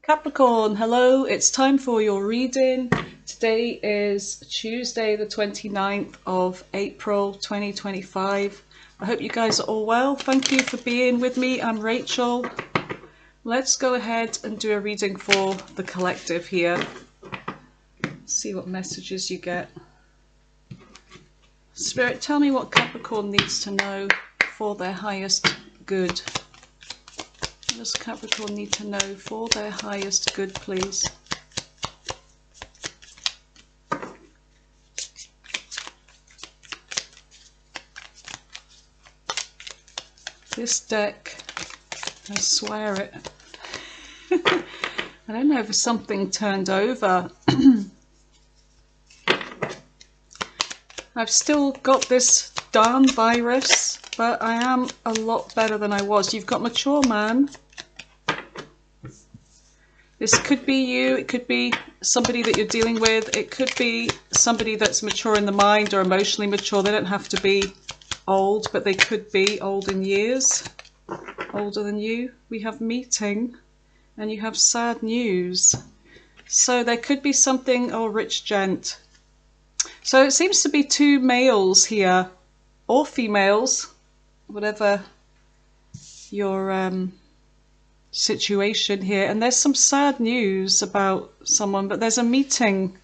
Capricorn, hello, it's time for your reading. Today is Tuesday the 29th of April 2025. I hope you guys are all well. Thank you for being with me. I'm Rachel. Let's go ahead and do a reading for the collective here. See what messages you get. Spirit, tell me what Capricorn needs to know for their highest good. What does Capricorn need to know for their highest good, please? This deck, I swear it. I don't know if something turned over. I've still got this darn virus, but I am a lot better than I was. You've got mature man. This could be you, it could be somebody that you're dealing with, it could be somebody that's mature in the mind or emotionally mature. They don't have to be old, but they could be old in years, older than you. We have meeting, and you have sad news. So there could be something, oh, rich gent. So it seems to be two males here, or females, whatever your situation here. And there's some sad news about someone, but there's a meeting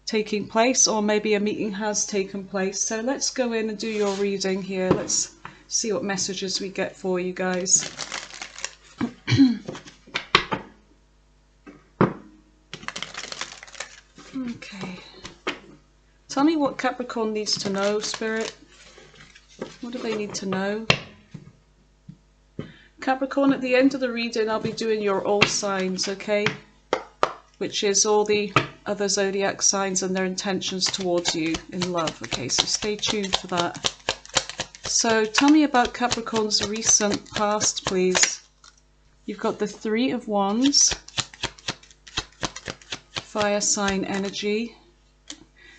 taking place, or maybe a meeting has taken place. So let's go in and do your reading here. Let's see what messages we get for you guys. Okay. Tell me what Capricorn needs to know, Spirit. What do they need to know? Capricorn, at the end of the reading, I'll be doing your all signs, okay? Which is all the other zodiac signs and their intentions towards you in love. Okay, so stay tuned for that. So tell me about Capricorn's recent past, please. You've got the Three of Wands, fire sign energy.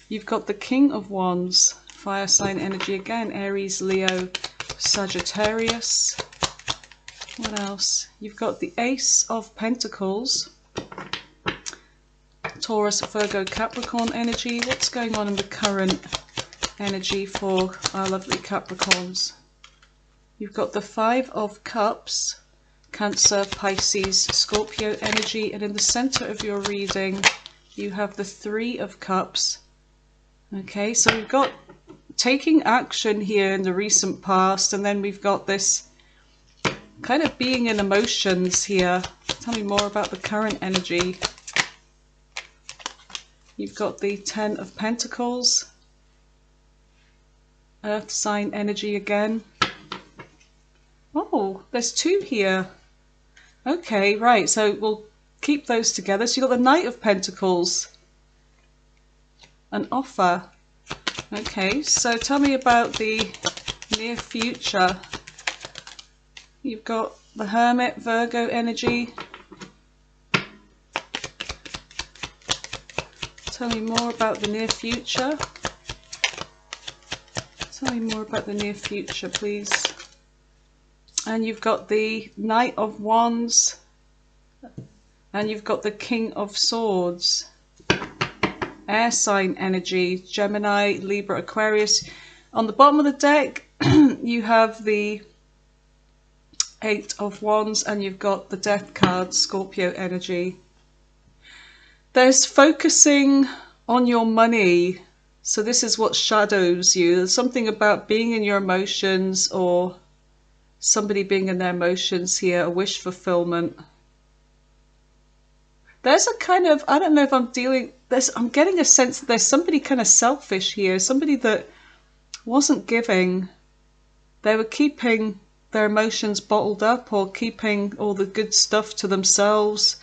You've got the King of Wands, fire sign energy again, Aries, Leo, Sagittarius. What else? You've got the Ace of Pentacles, Taurus, Virgo, Capricorn energy. What's going on in the current energy for our lovely Capricorns? You've got the Five of Cups, Cancer, Pisces, Scorpio energy. And in the center of your reading, you have the Three of Cups. Okay, so we've got taking action here in the recent past, and then we've got this kind of being in emotions here. Tell me more about the current energy. You've got the Ten of Pentacles, earth sign energy again. Oh, there's two here. Okay, right, so we'll keep those together. So you've got the Knight of Pentacles, an offer. Okay, so tell me about the near future. You've got the Hermit, Virgo energy. Tell me more about the near future. Tell me more about the near future, please. And you've got the Knight of Wands. And you've got the King of Swords. Air sign energy, Gemini, Libra, Aquarius. On the bottom of the deck, you have the Eight of Wands, and you've got the Death card, Scorpio energy. There's focusing on your money. So this is what shadows you. There's something about being in your emotions, or somebody being in their emotions here, a wish fulfillment. There's a kind of, I don't know if I'm getting a sense that there's somebody kind of selfish here, somebody that wasn't giving. They were keeping their emotions bottled up, or keeping all the good stuff to themselves.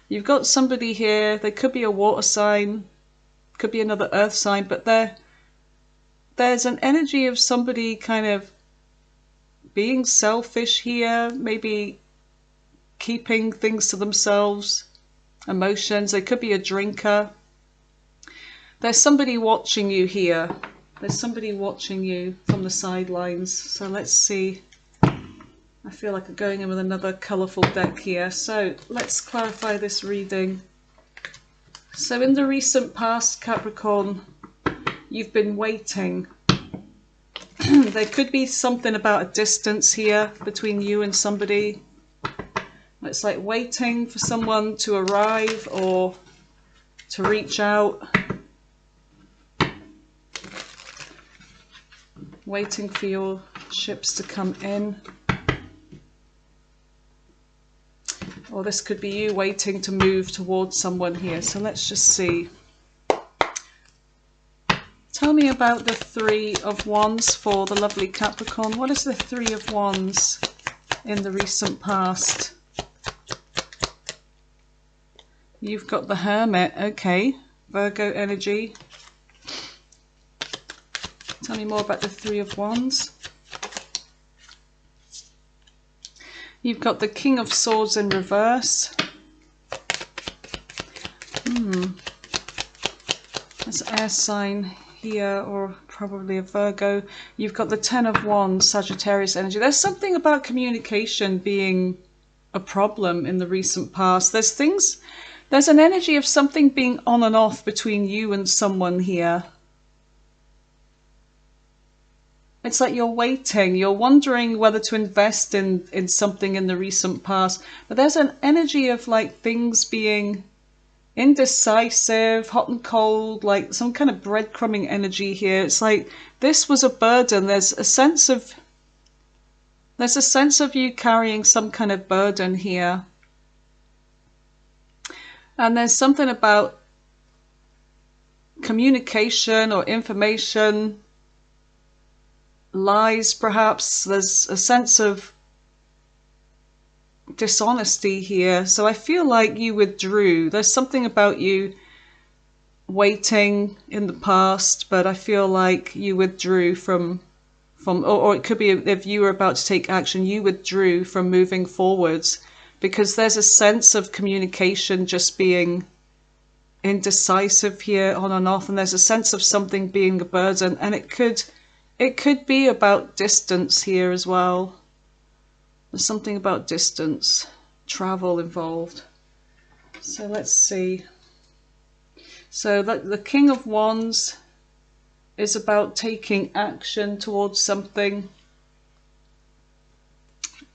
You've got somebody here, they could be a water sign, could be another earth sign, but there's an energy of somebody kind of being selfish here, maybe keeping things to themselves, emotions. They could be a drinker. There's somebody watching you here. There's somebody watching you from the sidelines. So let's see. I feel like I'm going in with another colourful deck here. So let's clarify this reading. So in the recent past, Capricorn, you've been waiting. There could be something about a distance here between you and somebody. It's like waiting for someone to arrive or to reach out. Waiting for your ships to come in. Or this could be you waiting to move towards someone here. So let's just see. Tell me about the Three of Wands for the lovely Capricorn. What is the Three of Wands in the recent past? You've got the Hermit. Okay. Virgo energy. Tell me more about the Three of Wands. You've got the King of Swords in reverse. That's air sign here, or probably a Virgo. You've got the Ten of Wands, Sagittarius energy. There's something about communication being a problem in the recent past. There's an energy of something being on and off between you and someone here. It's like you're waiting, you're wondering whether to invest in something in the recent past. But there's an energy of like things being indecisive, hot and cold, like some kind of breadcrumbing energy here. It's like this was a burden. There's a sense of you carrying some kind of burden here. And there's something about communication or information, lies perhaps. There's a sense of dishonesty here. So I feel like you withdrew. There's something about you waiting in the past, but I feel like you withdrew from or it could be if you were about to take action, you withdrew from moving forwards, because there's a sense of communication just being indecisive here, on and off, and there's a sense of something being a burden, and it could be about distance here as well. There's something about distance, travel involved. So let's see. So the King of Wands is about taking action towards something.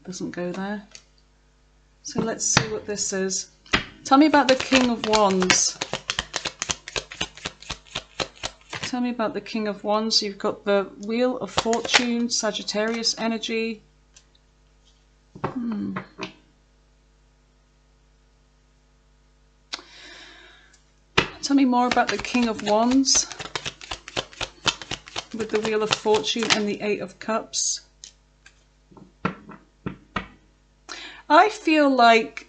Doesn't go there. So let's see what this is. Tell me about the King of Wands. Tell me about the King of Wands. You've got the Wheel of Fortune, Sagittarius energy. Tell me more about the King of Wands with the Wheel of Fortune and the Eight of Cups. I feel like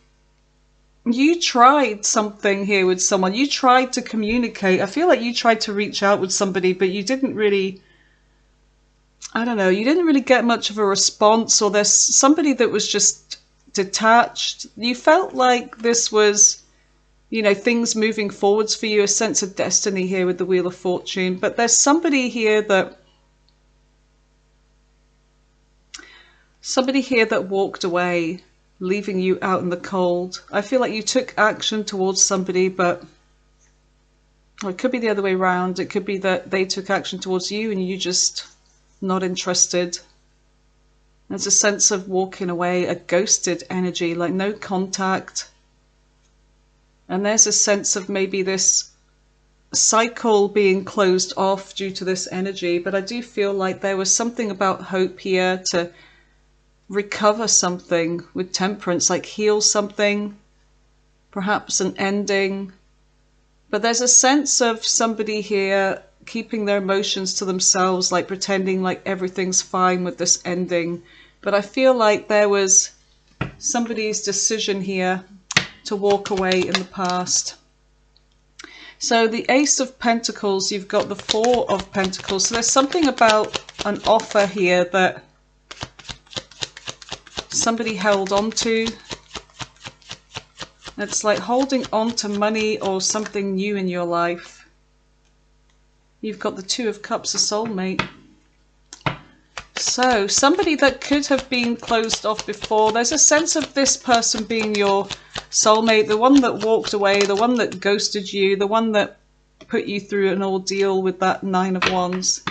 you tried something here with someone. You tried to communicate. I feel like you tried to reach out with somebody, but you didn't really, I don't know, you didn't really get much of a response, or there's somebody that was just detached. You felt like this was, you know, things moving forwards for you, a sense of destiny here with the Wheel of Fortune. But there's somebody here that walked away, leaving you out in the cold. I feel like you took action towards somebody, but or it could be the other way around. It could be that they took action towards you and you just not interested. There's a sense of walking away, a ghosted energy, like no contact. And there's a sense of maybe this cycle being closed off due to this energy. But I do feel like there was something about hope here to recover something with Temperance, like heal something, perhaps an ending. But there's a sense of somebody here keeping their emotions to themselves, like pretending like everything's fine with this ending. But I feel like there was somebody's decision here to walk away in the past. So the Ace of Pentacles, you've got the Four of Pentacles. So there's something about an offer here that somebody held on to. It's like holding on to money or something new in your life. You've got the Two of Cups, a soulmate. So somebody that could have been closed off before, there's a sense of this person being your soulmate, the one that walked away, the one that ghosted you, the one that put you through an ordeal with that Nine of Wands.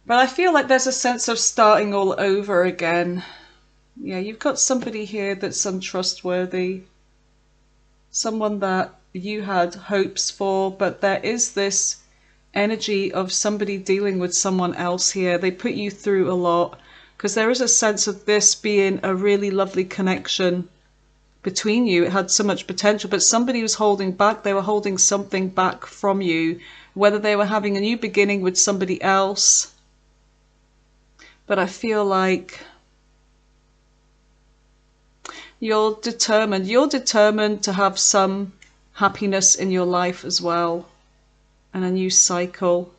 But I feel like there's a sense of starting all over again. Yeah, you've got somebody here that's untrustworthy. Someone that you had hopes for, but there is this energy of somebody dealing with someone else here. They put you through a lot, because there is a sense of this being a really lovely connection between you. It had so much potential, but somebody was holding back. They were holding something back from you, whether they were having a new beginning with somebody else. But I feel like you're determined. You're determined to have some happiness in your life as well, and a new cycle.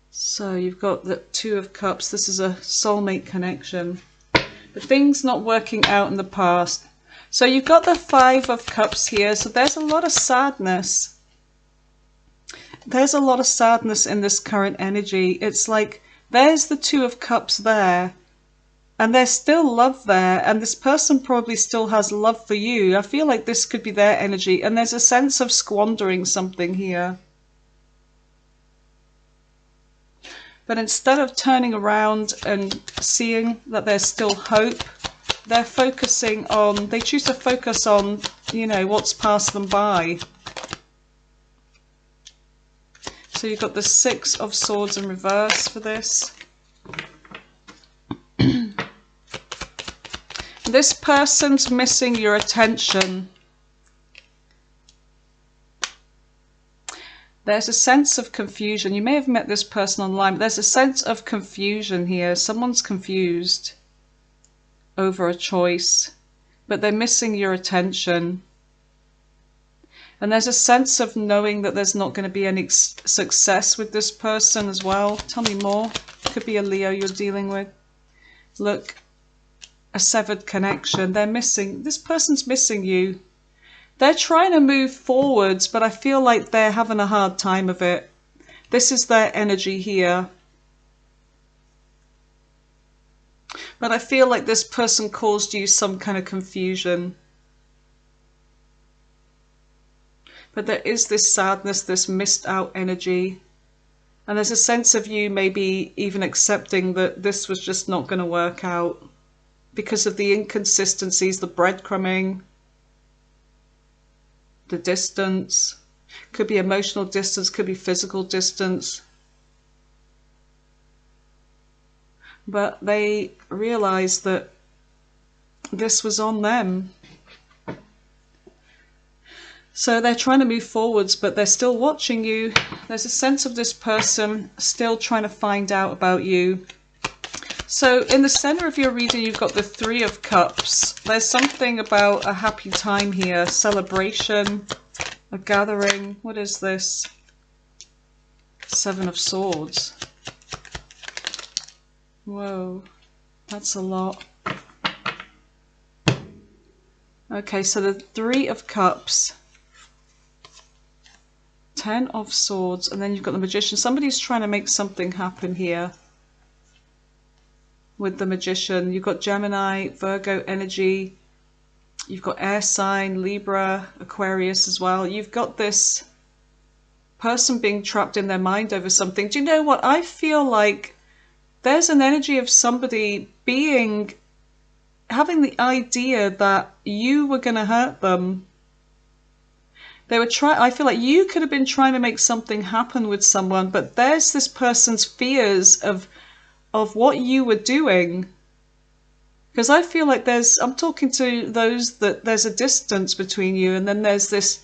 So you've got the Two of Cups. This is a soulmate connection. But things not working out in the past. So you've got the Five of Cups here. So there's a lot of sadness. There's a lot of sadness in this current energy. It's like there's the Two of Cups there, and there's still love there, and this person probably still has love for you. I feel like this could be their energy, and there's a sense of squandering something here. But instead of turning around and seeing that there's still hope, they're focusing on, they choose to focus on, you know, what's passed them by. So you've got the Six of Swords in reverse for this. This person's missing your attention. There's a sense of confusion. You may have met this person online, but there's a sense of confusion here. Someone's confused over a choice, but they're missing your attention. And there's a sense of knowing that there's not going to be any success with this person as well. Tell me more. Could be a Leo you're dealing with. Look, a severed connection. They're missing, this person's missing you. They're trying to move forwards, but I feel like they're having a hard time of it. This is their energy here. But I feel like this person caused you some kind of confusion. But there is this sadness, this missed out energy. And there's a sense of you maybe even accepting that this was just not going to work out because of the inconsistencies, the breadcrumbing, the distance. Could be emotional distance, could be physical distance. But they realized that this was on them. So they're trying to move forwards, but they're still watching you. There's a sense of this person still trying to find out about you. So in the center of your reading, you've got the Three of Cups. There's something about a happy time here, celebration, a gathering. What is this? Seven of Swords. Whoa, that's a lot. Okay, so the Three of Cups. Ten of Swords, and then you've got the Magician. Somebody's trying to make something happen here with the Magician. You've got Gemini, Virgo energy. You've got air sign, Libra, Aquarius as well. You've got this person being trapped in their mind over something. Do you know what? I feel like there's an energy of somebody having the idea that you were going to hurt them. They were I feel like you could have been trying to make something happen with someone, but there's this person's fears of what you were doing. Because I feel like I'm talking to those that there's a distance between you, and then there's this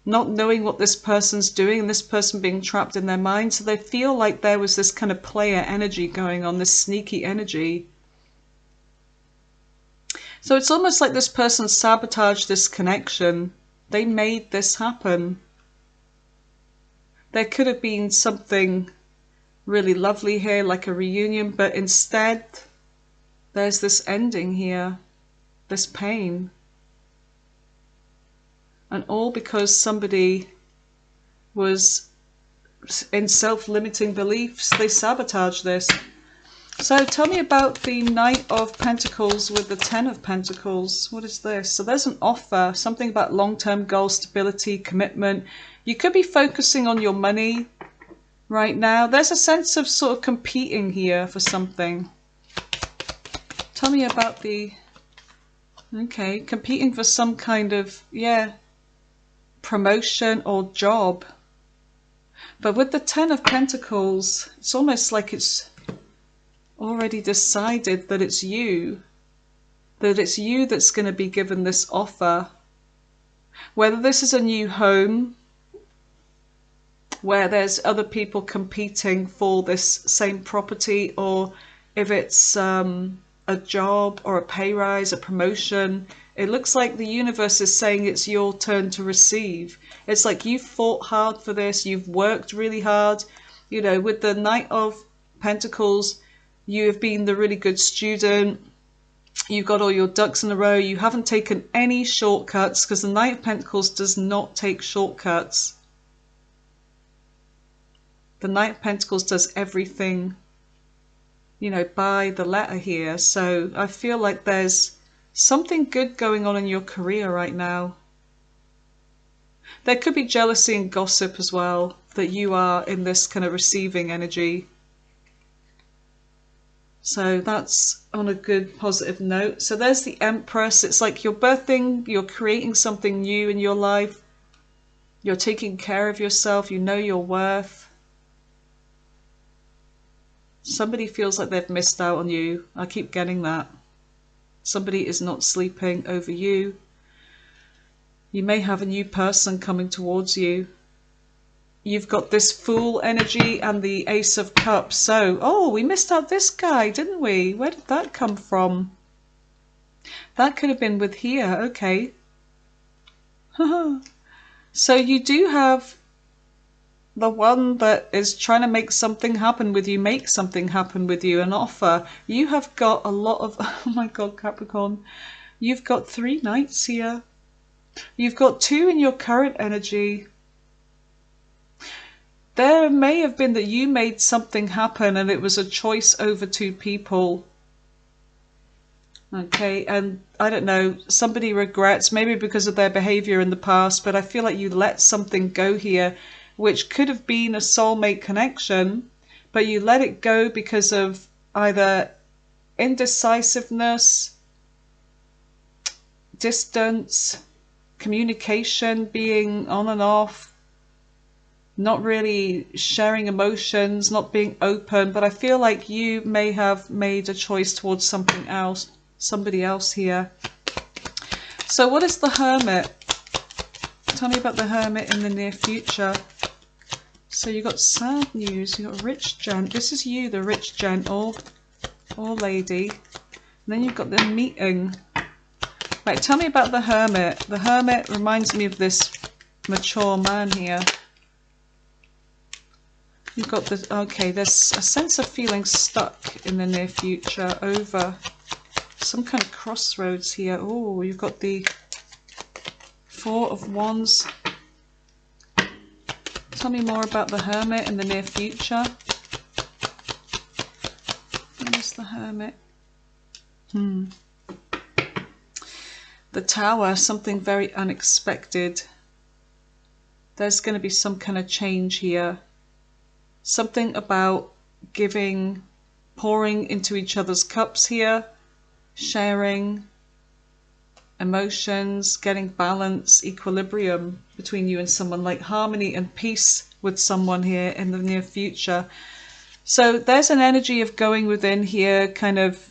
not knowing what this person's doing, and this person being trapped in their mind. So they feel like there was this kind of player energy going on, this sneaky energy. So it's almost like this person sabotaged this connection. They made this happen. There could have been something really lovely here, like a reunion, but instead there's this ending here, this pain. And all because somebody was in self-limiting beliefs. They sabotage this. So tell me about the Knight of Pentacles with the Ten of Pentacles. What is this? So there's an offer, something about long-term goal, stability, commitment. You could be focusing on your money right now. There's a sense of sort of competing here for something. Tell me about the... Okay, competing for some kind of, yeah, promotion or job. But with the Ten of Pentacles, it's almost like it's already decided that it's you. That it's you that's going to be given this offer. Whether this is a new home, where there's other people competing for this same property, or if it's a job or a pay rise, a promotion, it looks like the universe is saying it's your turn to receive. It's like you've fought hard for this, you've worked really hard. You know, with the Knight of Pentacles, you have been the really good student. You've got all your ducks in a row. You haven't taken any shortcuts, because the Knight of Pentacles does not take shortcuts. The Knight of Pentacles does everything, you know, by the letter here. So I feel like there's something good going on in your career right now. There could be jealousy and gossip as well, that you are in this kind of receiving energy. So that's on a good positive note. So there's the Empress. It's like you're birthing, you're creating something new in your life. You're taking care of yourself. You know your worth. Somebody feels like they've missed out on you. I keep getting that. Somebody is not sleeping over you. You may have a new person coming towards you. You've got this Fool energy and the Ace of Cups. So, oh, we missed out this guy, didn't we? Where did that come from? That could have been with here. Okay. So you do have the one that is trying to make something happen with you, make something happen with you, an offer. You have got a lot of, oh my God, Capricorn. You've got 3 knights here. You've got 2 in your current energy. There may have been that you made something happen and it was a choice over 2 people. Okay, and I don't know, somebody regrets, maybe because of their behavior in the past, but I feel like you let something go here, which could have been a soulmate connection, but you let it go because of either indecisiveness, distance, communication being on and off, not really sharing emotions, not being open. But I feel like you may have made a choice towards something else, somebody else here. So what is the Hermit? Tell me about the Hermit in the near future. So you got sad news, you got rich gent. This is you, the rich gent or lady. And then you've got the meeting. Right, tell me about the Hermit. The Hermit reminds me of this mature man here. You've got the, okay, there's a sense of feeling stuck in the near future over some kind of crossroads here. Oh, you've got the 4 of Wands. Tell me more about the Hermit in the near future. What is the Hermit? The Tower, something very unexpected. There's going to be some kind of change here. Something about giving, pouring into each other's cups here, sharing emotions, getting balance, equilibrium between you and someone, like harmony and peace with someone here in the near future. So there's an energy of going within here, kind of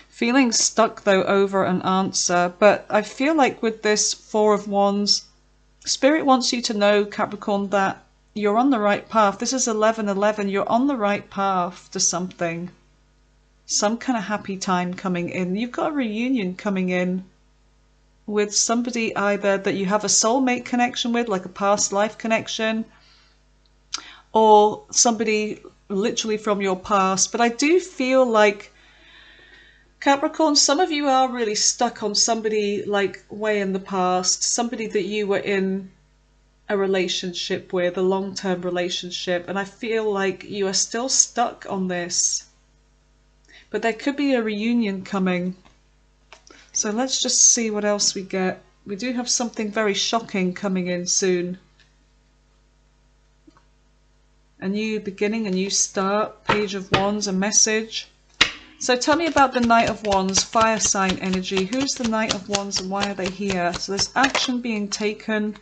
feeling stuck though over an answer. But I feel like with this 4 of Wands, Spirit wants you to know, Capricorn, that you're on the right path. This is 11-11. You're on the right path to something. Some kind of happy time coming in. You've got a reunion coming in with somebody either that you have a soulmate connection with, like a past life connection, or somebody literally from your past. But I do feel like, Capricorn, some of you are really stuck on somebody like way in the past, somebody that you were in a relationship with, a long-term relationship, and I feel like you are still stuck on this. But there could be a reunion coming. So let's just see what else we get. We do have something very shocking coming in soon. A new beginning, a new start, Page of Wands, a message. So tell me about the Knight of Wands, fire sign energy. Who's the Knight of Wands and why are they here? So there's action being taken.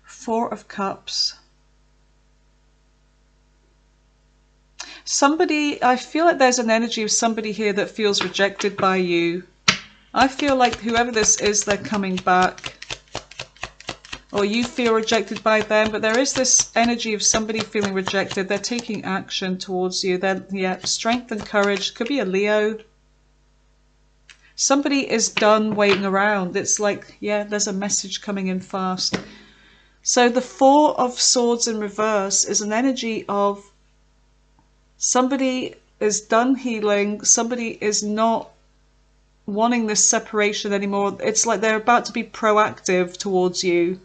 Four of Cups. Somebody, I feel like there's an energy of somebody here that feels rejected by you. I feel like whoever this is, they're coming back. Or you feel rejected by them, but there is this energy of somebody feeling rejected. They're taking action towards you. They're, yeah, strength and courage. Could be a Leo. Somebody is done waiting around. It's like, yeah, there's a message coming in fast. So the Four of Swords in reverse is an energy of somebody is done healing. Somebody is not wanting this separation anymore. It's like they're about to be proactive towards you.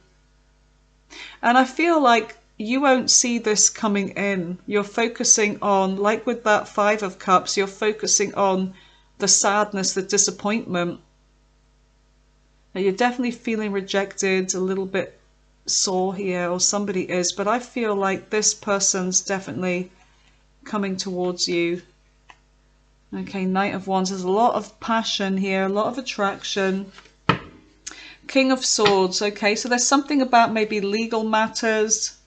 And I feel like you won't see this coming in. You're focusing on, like with that Five of Cups, you're focusing on the sadness, the disappointment. Now you're definitely feeling rejected, a little bit sore here, or somebody is, but I feel like this person's definitely coming towards you. Okay, Knight of Wands. There's a lot of passion here, a lot of attraction. King of Swords. Okay, so there's something about maybe legal matters,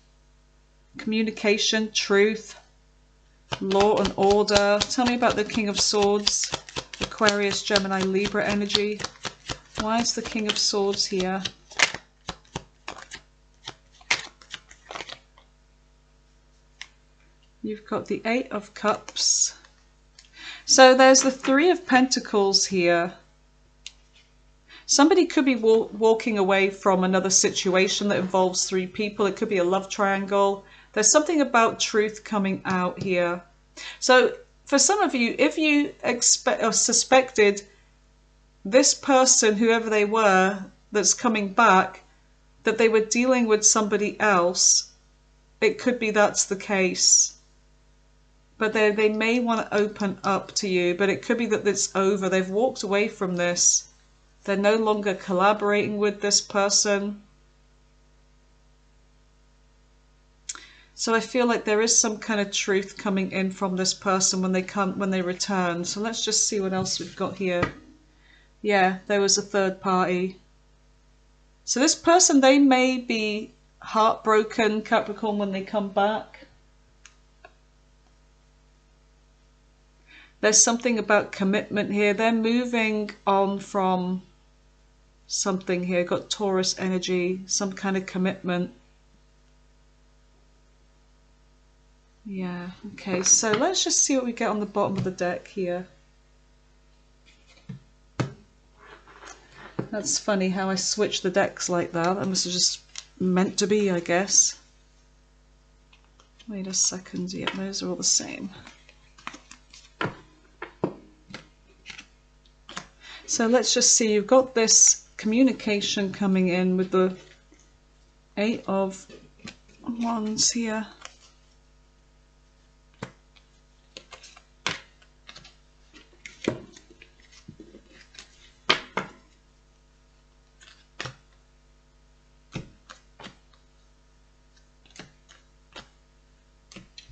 communication, truth, law and order. Tell me about the King of Swords, Aquarius, Gemini, Libra energy. Why is the King of Swords here? You've got the Eight of Cups. So there's the Three of Pentacles here. Somebody could be walking away from another situation that involves three people. It could be a love triangle. There's something about truth coming out here. So for some of you, if you expect or suspected this person, whoever they were, that's coming back, that they were dealing with somebody else, it could be that's the case. But they may want to open up to you, but it could be that it's over. They've walked away from this. They're no longer collaborating with this person. So I feel like there is some kind of truth coming in from this person when they return. So let's just see what else we've got here. Yeah, there was a third party. So this person, they may be heartbroken, Capricorn, when they come back. There's something about commitment here. They're moving on from something here. Got Taurus energy, some kind of commitment. Yeah, okay, so let's just see what we get on the bottom of the deck here. That's funny how I switch the decks like that. That must have just meant to be, I guess. Wait a second. Yeah, those are all the same. So let's just see. You've got this communication coming in with the Eight of Wands here.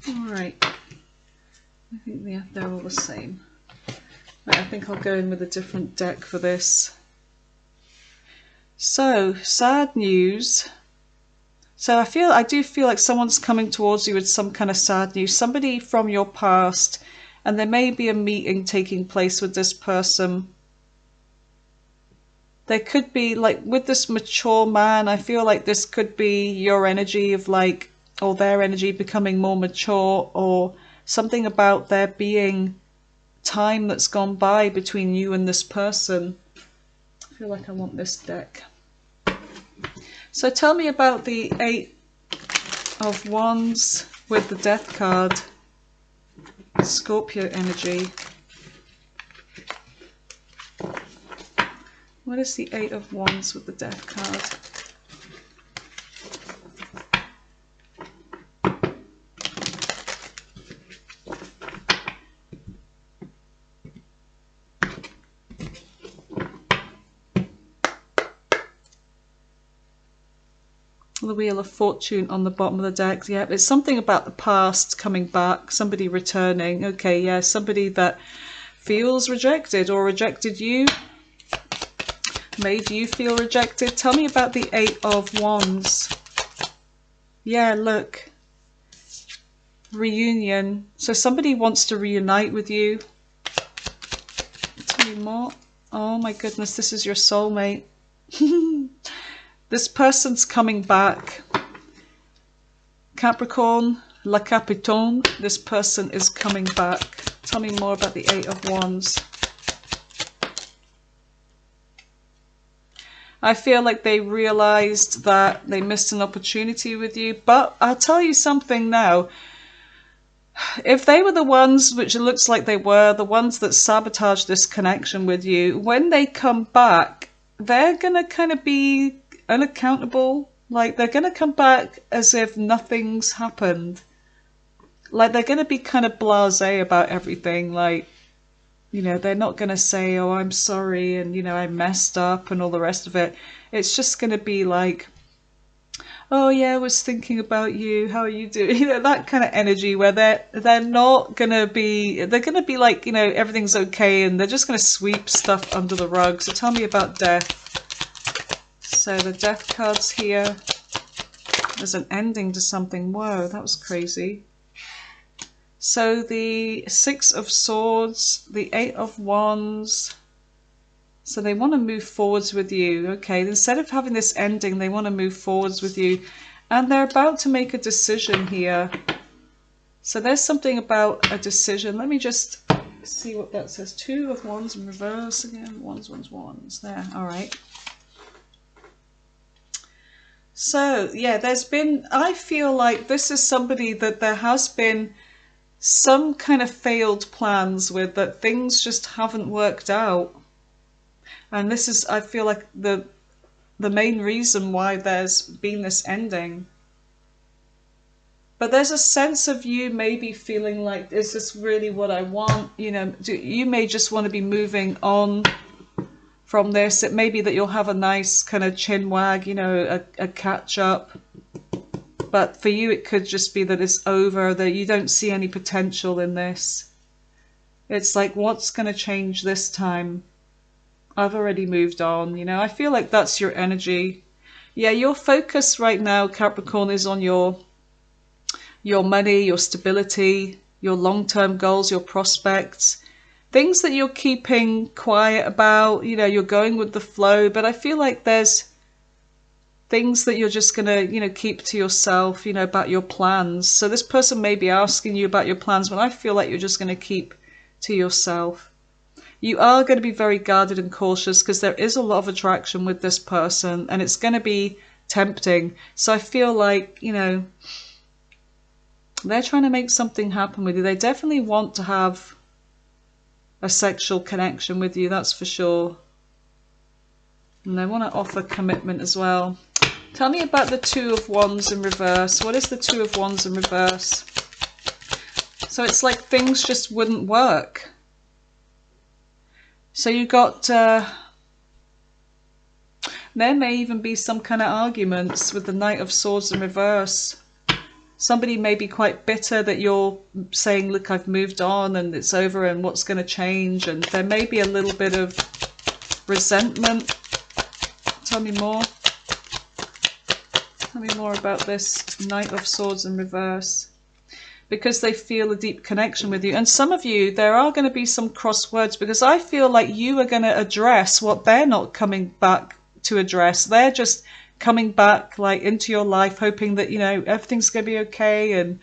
Alright, I think they're all the same. Right, I think I'll go in with a different deck for this. So, sad news. So I do feel like someone's coming towards you with some kind of sad news. Somebody from your past, and there may be a meeting taking place with this person. There could be, like, with this mature man, I feel like this could be your energy of, like, or their energy becoming more mature, or something about there being time that's gone by between you and this person. I feel like I want this deck. So tell me about the Eight of Wands with the Death card. Scorpio energy. What is the Eight of Wands with the Death card? The Wheel of Fortune on the bottom of the deck. Yeah, it's something about the past coming back, somebody returning. Okay, yeah, somebody that feels rejected or rejected you, made you feel rejected. Tell me about the Eight of Wands. Yeah, look. Reunion. So somebody wants to reunite with you. Tell me more. Oh my goodness, this is your soulmate. This person's coming back. Capricorn, La Capricorn, this person is coming back. Tell me more about the Eight of Wands. I feel like they realized that they missed an opportunity with you, but I'll tell you something now. If they were the ones, which it looks like they were, the ones that sabotaged this connection with you, when they come back, they're going to kind of be unaccountable. Like, they're going to come back as if nothing's happened. Like, they're going to be kind of blasé about everything. Like, you know, they're not going to say, oh, I'm sorry, and, you know, I messed up and all the rest of it. It's just going to be like, oh yeah, I was thinking about you, how are you doing? You know, that kind of energy where they're not going to be, they're going to be like, you know, everything's okay, and they're just going to sweep stuff under the rug. So tell me about death. So the death card's here. There's an ending to something. Whoa, that was crazy. So the Six of Swords, the Eight of Wands. So they want to move forwards with you. Okay, instead of having this ending, they want to move forwards with you. And they're about to make a decision here. So there's something about a decision. Let me just see what that says. Two of Wands in reverse again. Wands, wands, wands. There, all right. So, yeah, there's been, I feel like this is somebody that there has been some kind of failed plans with, that things just haven't worked out. And this is, I feel like, the main reason why there's been this ending. But there's a sense of you maybe feeling like, is this really what I want? You know, you may just want to be moving on from this. It may be that you'll have a nice kind of chin wag, you know, a catch up. But for you, it could just be that it's over, that you don't see any potential in this. It's like, what's going to change this time? I've already moved on, you know. I feel like that's your energy. Yeah, your focus right now, Capricorn, is on your money, your stability, your long-term goals, your prospects. Things that you're keeping quiet about, you know, you're going with the flow. But I feel like there's things that you're just going to, you know, keep to yourself, you know, about your plans. So this person may be asking you about your plans, but I feel like you're just going to keep to yourself. You are going to be very guarded and cautious because there is a lot of attraction with this person and it's going to be tempting. So I feel like, you know, they're trying to make something happen with you. They definitely want to have a sexual connection with you, that's for sure. And they want to offer commitment as well. Tell me about the Two of Wands in reverse. What is the Two of Wands in reverse? So it's like things just wouldn't work. So you got, there may even be some kind of arguments with the Knight of Swords in reverse. Somebody may be quite bitter that you're saying, look, I've moved on and it's over and what's going to change. And there may be a little bit of resentment. Tell me more. Tell me more about this Knight of Swords in reverse. Because they feel a deep connection with you. And some of you, there are going to be some cross words because I feel like you are going to address what they're not coming back to address. They're just coming back like into your life hoping that, you know, everything's going to be okay and,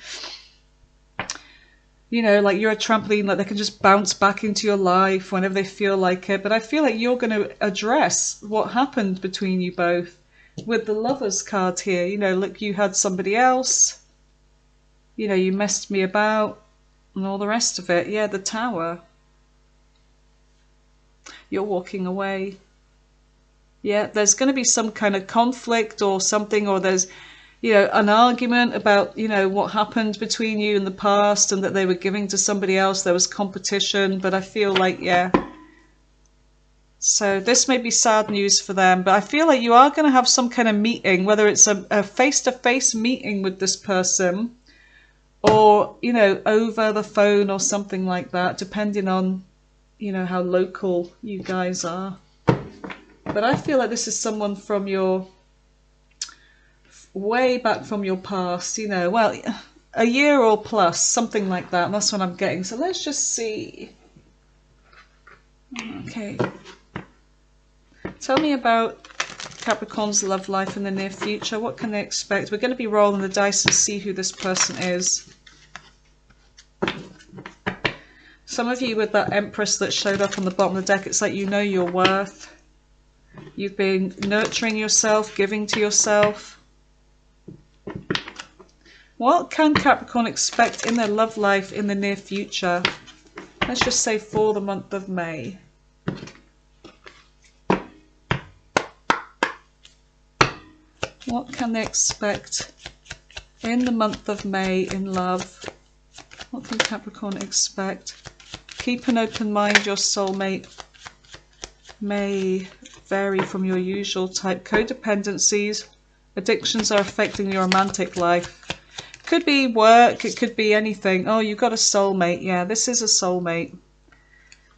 you know, like you're a trampoline, like they can just bounce back into your life whenever they feel like it. But I feel like you're going to address what happened between you both with the Lovers card here. You know, look, you had somebody else. You know, you messed me about and all the rest of it. Yeah, the Tower. You're walking away. Yeah, there's going to be some kind of conflict or something, or there's, you know, an argument about, you know, what happened between you in the past and that they were giving to somebody else. There was competition, but I feel like, yeah, So this may be sad news for them, but I feel like you are going to have some kind of meeting, whether it's a face-to-face meeting with this person or, you know, over the phone or something like that, depending on, you know, how local you guys are. But I feel like this is someone from your, way back from your past, you know, well, a year or plus, something like that. And that's what I'm getting. So let's just see. Okay. Tell me about Capricorn's love life in the near future. What can they expect? We're going to be rolling the dice to see who this person is. Some of you with that Empress that showed up on the bottom of the deck, it's like you know your worth. You've been nurturing yourself, giving to yourself. What can Capricorn expect in their love life in the near future? Let's just say for the month of May. What can they expect in the month of May in love? What can Capricorn expect? Keep an open mind. Your soulmate may vary from your usual type. Codependencies, addictions are affecting your romantic life. Could be work, it could be anything. Oh, you've got a soulmate. Yeah, this is a soulmate.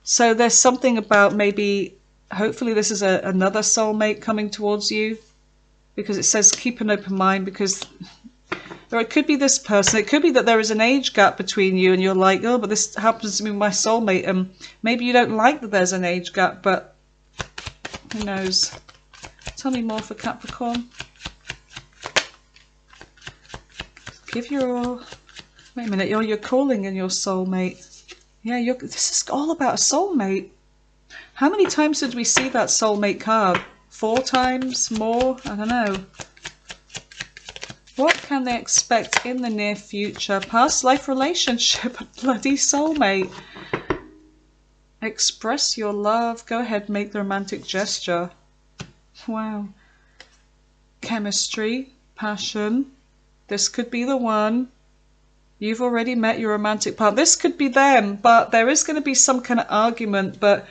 So there's something about maybe, hopefully this is another soulmate coming towards you. Because it says keep an open mind, because, or it could be this person. It could be that there is an age gap between you and you're like, oh, but this happens to be my soulmate. And maybe you don't like that there's an age gap, but who knows? Tell me more for Capricorn. Give your all. Wait a minute, you're calling in your soulmate. Yeah, this is all about a soulmate. How many times did we see that soulmate card? 4 times? More? I don't know. What can they expect in the near future? Past life relationship, a bloody soulmate. Express your love. Go ahead, make the romantic gesture. Wow. Chemistry, passion. This could be the one. You've already met your romantic partner. This could be them, but there is going to be some kind of argument. But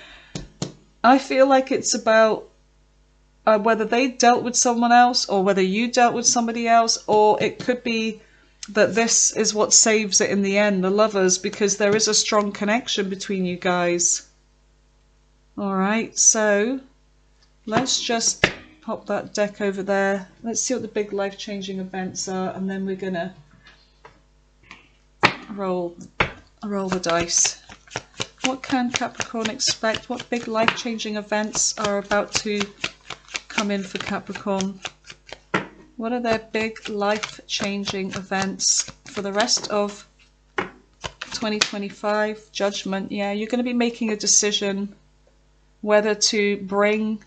I feel like it's about whether they dealt with someone else or whether you dealt with somebody else, or it could be that this is what saves it in the end, the lovers, because there is a strong connection between you guys. All right, so let's just pop that deck over there. Let's see what the big life-changing events are, and then we're gonna roll the dice. What can Capricorn expect? What big life-changing events are about to come in for Capricorn? What are their big life-changing events for the rest of 2025? Judgment. Yeah, you're going to be making a decision whether to bring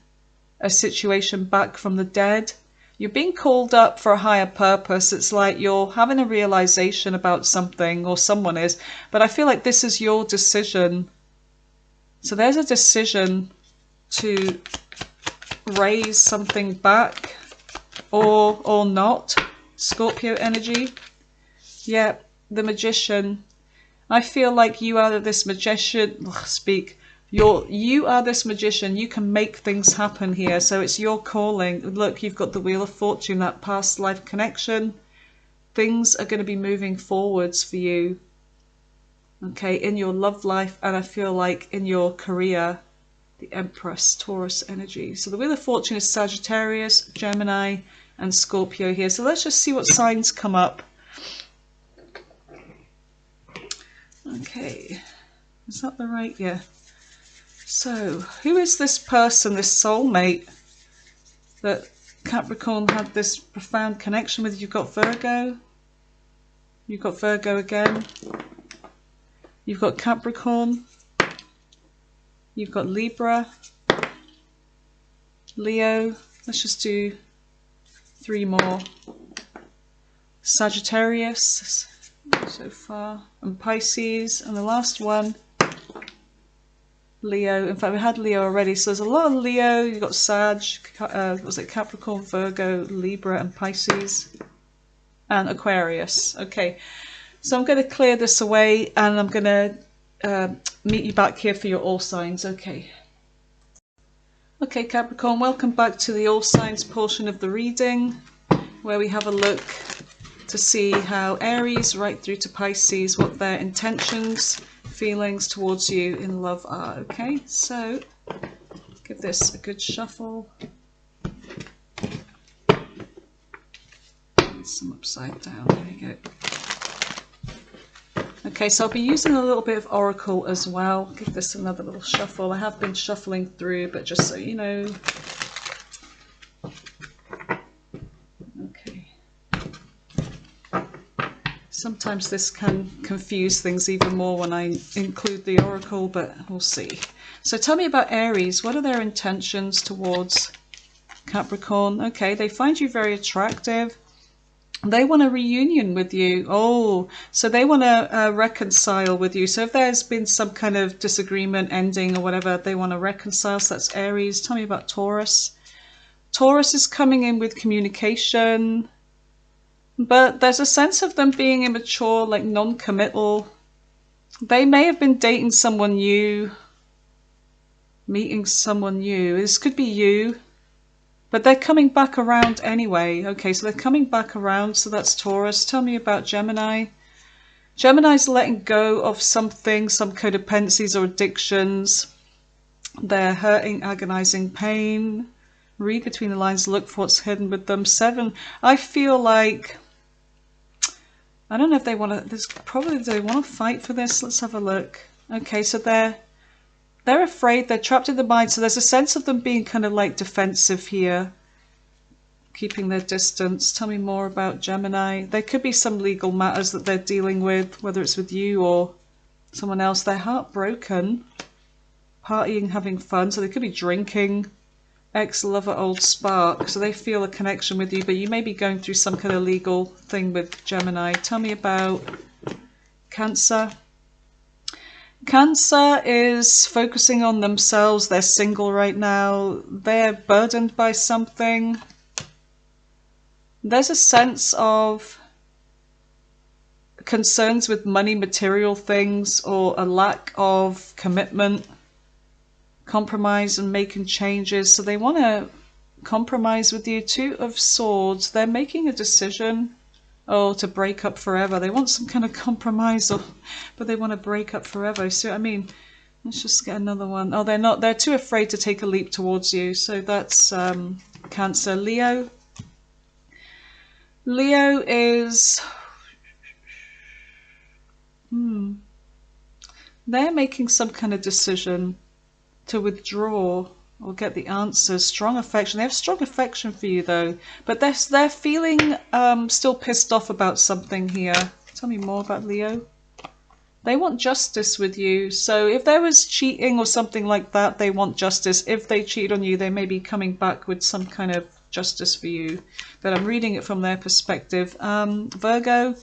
a situation back from the dead. You're being called up for a higher purpose. It's like you're having a realization about something, or someone is, but I feel like this is your decision. So there's a decision to raise something back or not. Scorpio energy. Yeah, the Magician. I feel like you are this magician. You are this magician. You can make things happen here. So it's your calling. Look, you've got the Wheel of Fortune, that past life connection. Things are going to be moving forwards for you. Okay, in your love life, and I feel like in your career. The Empress, Taurus energy. So the Wheel of Fortune is Sagittarius, Gemini, and Scorpio here. So let's just see what signs come up. Okay, is that the right? Yeah. So who is this person, this soulmate that Capricorn had this profound connection with? You've got Virgo. You've got Virgo again. You've got Capricorn. You've got Libra, Leo. Let's just do 3 more. Sagittarius so far, and Pisces, and the last one, Leo. In fact, we had Leo already, so there's a lot of Leo. You've got Sag, was it Capricorn, Virgo, Libra, and Pisces, and Aquarius. Okay, so I'm going to clear this away, and I'm going to meet you back here for your all signs. Okay. Okay, Capricorn, welcome back to the All Signs portion of the reading, where we have a look to see how Aries right through to Pisces, what their intentions, feelings towards you in love are. Okay, so give this a good shuffle. Some upside down, there you go. Okay, so I'll be using a little bit of Oracle as well. Give this another little shuffle. I have been shuffling through, but just so you know. Okay. Sometimes this can confuse things even more when I include the Oracle, but we'll see. So tell me about Aries. What are their intentions towards Capricorn? Okay, they find you very attractive. They want a reunion with you. Oh, so they want to reconcile with you. So if there's been some kind of disagreement, ending or whatever, they want to reconcile. So that's Aries. Tell me about Taurus. Taurus is coming in with communication, but there's a sense of them being immature, like non-committal. They may have been dating someone new, meeting someone new. This could be you. But they're coming back around anyway. Okay, so they're coming back around, so that's Taurus. Tell me about Gemini. Gemini's letting go of something, some codependencies or addictions. They're hurting, agonizing pain. Read between the lines, look for what's hidden with them. 7, I feel like, I don't know if they want to, there's probably, they want to fight for this. Let's have a look. Okay, so they're afraid, they're trapped in the mind, so there's a sense of them being kind of like defensive here, keeping their distance. Tell me more about Gemini. There could be some legal matters that they're dealing with, whether it's with you or someone else. They're heartbroken, partying, having fun, so they could be drinking. Ex-lover, old spark, so they feel a connection with you, but you may be going through some kind of legal thing with Gemini. Tell me about Cancer. Cancer is focusing on themselves. They're single right now. They're burdened by something. There's a sense of concerns with money, material things, or a lack of commitment, compromise and making changes. So they want to compromise with you. 2 of Swords. They're making a decision. Oh, to break up forever. They want some kind of compromise, but they want to break up forever. So, I mean, let's just get another one. Oh, they're not. They're too afraid to take a leap towards you. So that's Cancer. Leo. Leo is... They're making some kind of decision to withdraw or get the answers. Strong affection. They have strong affection for you though, but they're feeling still pissed off about something here. Tell me more about Leo. They want justice with you. So if there was cheating or something like that, they want justice. If they cheat on you, they may be coming back with some kind of justice for you. But I'm reading it from their perspective. Virgo.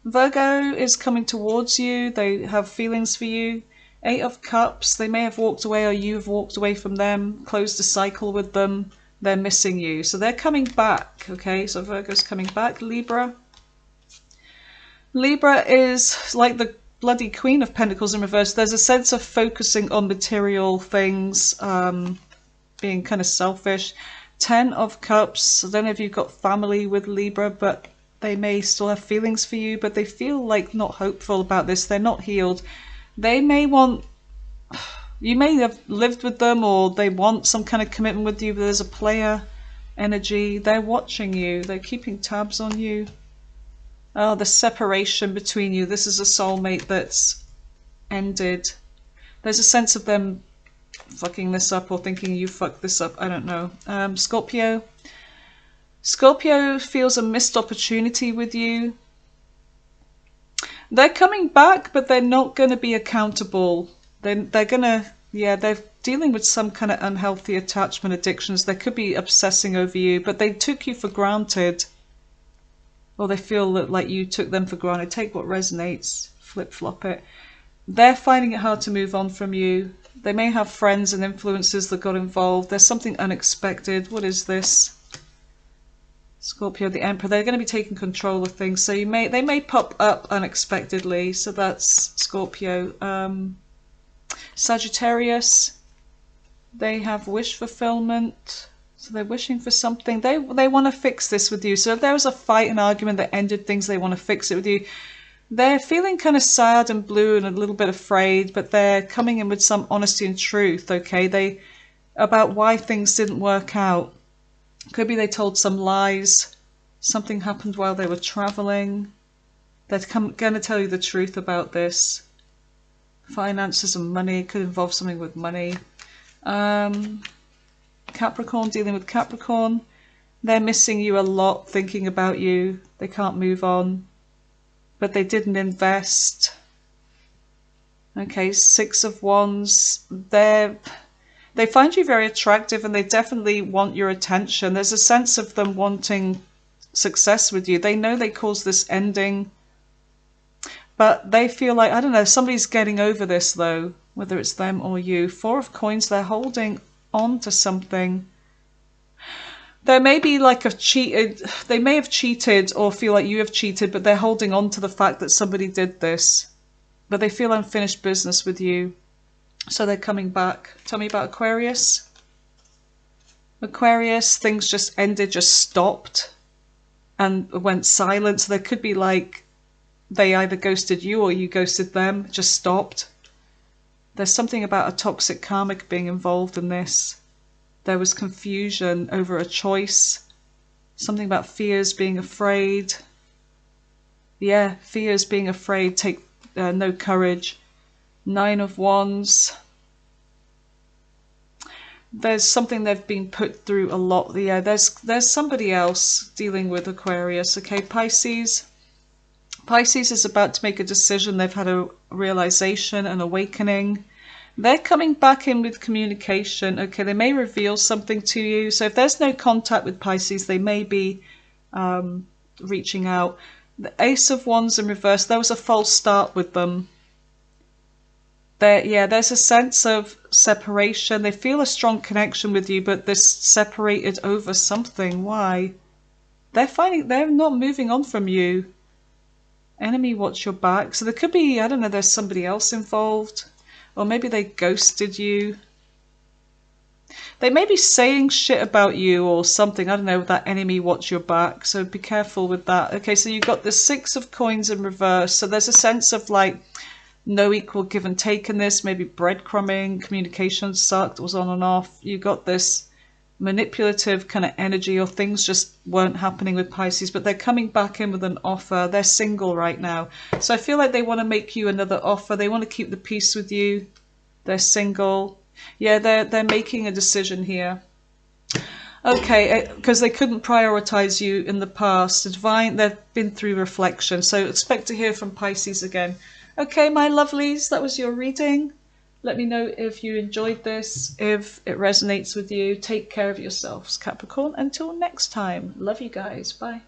Virgo is coming towards you. They have feelings for you. 8 of Cups, they may have walked away or you have walked away from them, closed a cycle with them, they're missing you. So they're coming back, okay? So Virgo's coming back. Libra. Libra is like the bloody Queen of Pentacles in reverse. There's a sense of focusing on material things, being kind of selfish. 10 of Cups, I don't know if you've got family with Libra, but they may still have feelings for you, but they feel like not hopeful about this. They're not healed. They may want, you may have lived with them or they want some kind of commitment with you, but there's a player energy. They're watching you. They're keeping tabs on you. Oh, the separation between you. This is a soulmate that's ended. There's a sense of them fucking this up or thinking you fucked this up. I don't know. Scorpio. Scorpio feels a missed opportunity with you. They're coming back, but they're not going to be accountable. They're going to, yeah, they're dealing with some kind of unhealthy attachment addictions. They could be obsessing over you, but they took you for granted. Or they feel that like you took them for granted. Take what resonates, flip-flop it. They're finding it hard to move on from you. They may have friends and influences that got involved. There's something unexpected. What is this? Scorpio, the Emperor. They're going to be taking control of things. So they may pop up unexpectedly. So that's Scorpio. Sagittarius. They have wish fulfillment. So they're wishing for something. They want to fix this with you. So if there was a fight, an argument that ended things, they want to fix it with you. They're feeling kind of sad and blue and a little bit afraid, but they're coming in with some honesty and truth, okay? About why things didn't work out. Could be they told some lies. Something happened while they were traveling. They're going to tell you the truth about this. Finances and money. Could involve something with money. Capricorn, dealing with Capricorn. They're missing you a lot, thinking about you. They can't move on. But they didn't invest. Okay, Six of Wands. They find you very attractive and they definitely want your attention. There's a sense of them wanting success with you. They know they caused this ending. But they feel like, I don't know, somebody's getting over this though, whether it's them or you. Four of Coins, they're holding on to something. There may be like they may have cheated or feel like you have cheated, but they're holding on to the fact that somebody did this. But they feel unfinished business with you. So they're coming back. Tell me about Aquarius. Aquarius, things just ended, just stopped and went silent. So there could be like they either ghosted you or you ghosted them, just stopped. There's something about a toxic karmic being involved in this. There was confusion over a choice. Something about fears, being afraid. Yeah, fears, being afraid, take no courage. Nine of Wands. There's something they've been put through a lot. Yeah, there's somebody else dealing with Aquarius. Okay, Pisces. Pisces is about to make a decision. They've had a realization, an awakening. They're coming back in with communication. Okay, they may reveal something to you. So if there's no contact with Pisces, they may be reaching out. The Ace of Wands in reverse, there was a false start with them. There's a sense of separation. They feel a strong connection with you, but they're separated over something. Why? They're not moving on from you. Enemy, watch your back. So there could be, I don't know, there's somebody else involved. Or maybe they ghosted you. They may be saying shit about you or something. I don't know, that enemy, watch your back. So be careful with that. Okay, so you've got the Six of Coins in reverse. So there's a sense of like no equal give and take in this. Maybe breadcrumbing, communication sucked, was on and off. You got this manipulative kind of energy, or things just weren't happening with Pisces, but they're coming back in with an offer. They're single right now. So I feel like they want to make you another offer. They want to keep the peace with you. They're single. Yeah, they're making a decision here. Okay, because they couldn't prioritize you in the past. They've been through reflection. So expect to hear from Pisces again. Okay, my lovelies, that was your reading. Let me know if you enjoyed this, if it resonates with you. Take care of yourselves, Capricorn. Until next time. Love you guys. Bye.